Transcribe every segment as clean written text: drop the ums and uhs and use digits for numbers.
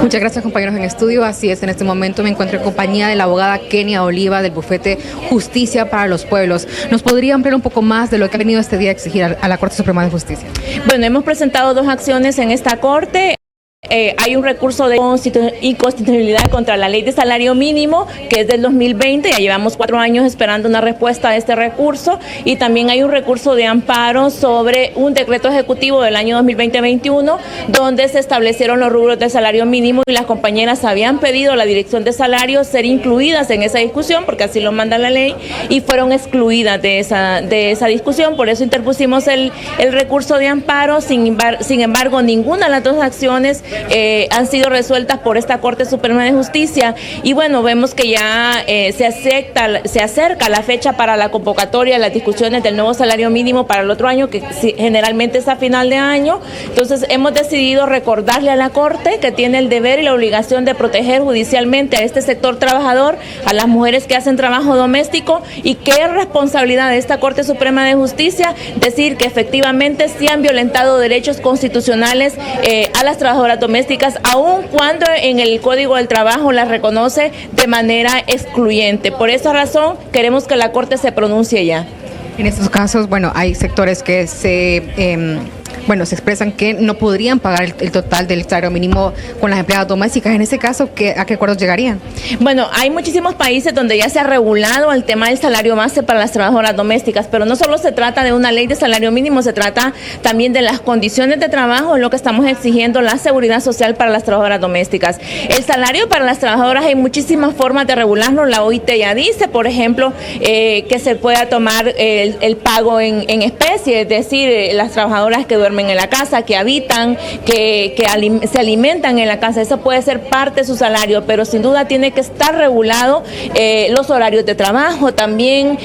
Muchas gracias, compañeros en estudio. Así es, en este momento me encuentro en compañía de la abogada Kenia Oliva del bufete Justicia para los Pueblos. ¿Nos podría ampliar un poco más de lo que ha venido este día a exigir a la Corte Suprema de Justicia? Bueno, hemos presentado dos acciones en esta Corte. Hay un recurso de inconstitucionalidad contra la ley de salario mínimo, que es del 2020, ya llevamos 4 años esperando una respuesta a este recurso, y también hay un recurso de amparo sobre un decreto ejecutivo del año 2020-21, donde se establecieron los rubros de salario mínimo y las compañeras habían pedido a la Dirección de Salarios ser incluidas en esa discusión, porque así lo manda la ley, y fueron excluidas de esa discusión. Por eso interpusimos el recurso de amparo. Sin embargo, ninguna de las dos acciones han sido resueltas por esta Corte Suprema de Justicia, y bueno, vemos que ya se acerca la fecha para la convocatoria de las discusiones del nuevo salario mínimo para el otro año, que generalmente es a final de año. Entonces hemos decidido recordarle a la Corte que tiene el deber y la obligación de proteger judicialmente a este sector trabajador, a las mujeres que hacen trabajo doméstico, y que es responsabilidad de esta Corte Suprema de Justicia decir que efectivamente sí han violentado derechos constitucionales a las trabajadoras domésticas, aun cuando en el Código del Trabajo las reconoce de manera excluyente. Por esa razón queremos que la Corte se pronuncie ya. En estos casos, bueno, hay sectores que se expresan que no podrían pagar el total del salario mínimo con las empleadas domésticas. En ese caso, ¿a qué acuerdos llegarían? Bueno, hay muchísimos países donde ya se ha regulado el tema del salario base para las trabajadoras domésticas, pero no solo se trata de una ley de salario mínimo, se trata también de las condiciones de trabajo, en lo que estamos exigiendo la seguridad social para las trabajadoras domésticas. El salario para las trabajadoras hay muchísimas formas de regularlo. La OIT ya dice, por ejemplo, que se pueda tomar el pago en especie, es decir, las trabajadoras que duermen en la casa, que habitan, que se alimentan en la casa, eso puede ser parte de su salario, pero sin duda tiene que estar regulado los horarios de trabajo, también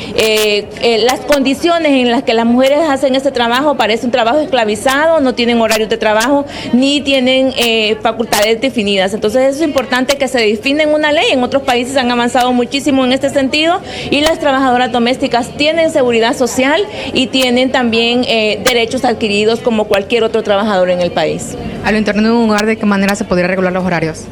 las condiciones en las que las mujeres hacen ese trabajo. Parece un trabajo esclavizado, no tienen horarios de trabajo ni tienen facultades definidas. Entonces es importante que se defina en una ley. En otros países han avanzado muchísimo en este sentido, y las trabajadoras domésticas tienen seguridad social y tienen también derechos adquiridos como cualquier otro trabajador en el país. A lo interno de un hogar, ¿de qué manera se podría regular los horarios?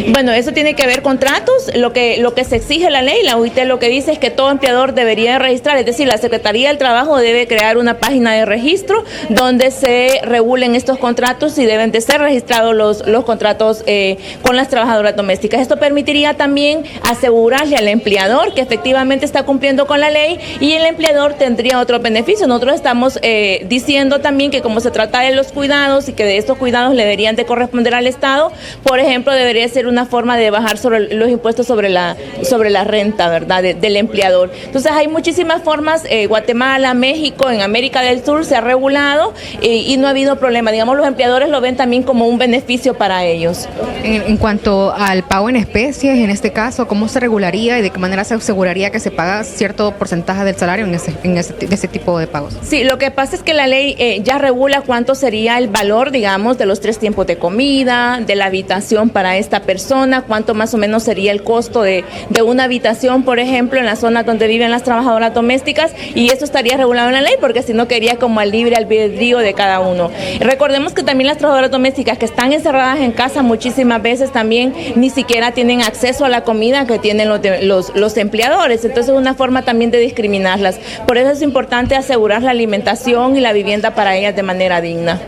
Bueno, eso tiene que ver con tratos. Lo que se exige la ley, la OIT lo que dice es que todo empleador debería registrar, es decir, la Secretaría del Trabajo debe crear una página de registro donde se regulen estos contratos, y deben de ser registrados los contratos con las trabajadoras domésticas. Esto permitiría también asegurarle al empleador que efectivamente está cumpliendo con la ley, y el empleador tendría otros beneficios. Nosotros estamos diciendo también que, como se trata de los cuidados y que de estos cuidados le deberían de corresponder al Estado, por ejemplo, debería ser una forma de bajar sobre los impuestos sobre la renta, ¿verdad?, del empleador. Entonces hay muchísimas formas. Guatemala, México, en América del Sur se ha regulado y no ha habido problema. Digamos, los empleadores lo ven también como un beneficio para ellos. En cuanto al pago en especies, en este caso, ¿cómo se regularía y de qué manera se aseguraría que se paga cierto porcentaje del salario en ese tipo de pagos? Sí, lo que pasa es que la ley ya regula cuánto sería el valor, digamos, de los 3 tiempos de comida, de la habitación para esta persona, cuánto más o menos sería el costo de una habitación, por ejemplo, en la zona donde viven las trabajadoras domésticas, y eso estaría regulado en la ley, porque si no quería como al libre albedrío de cada uno. Recordemos que también las trabajadoras domésticas que están encerradas en casa muchísimas veces también ni siquiera tienen acceso a la comida que tienen los empleadores. Entonces es una forma también de discriminarlas. Por eso es importante asegurar la alimentación y la vivienda para ellas de manera digna.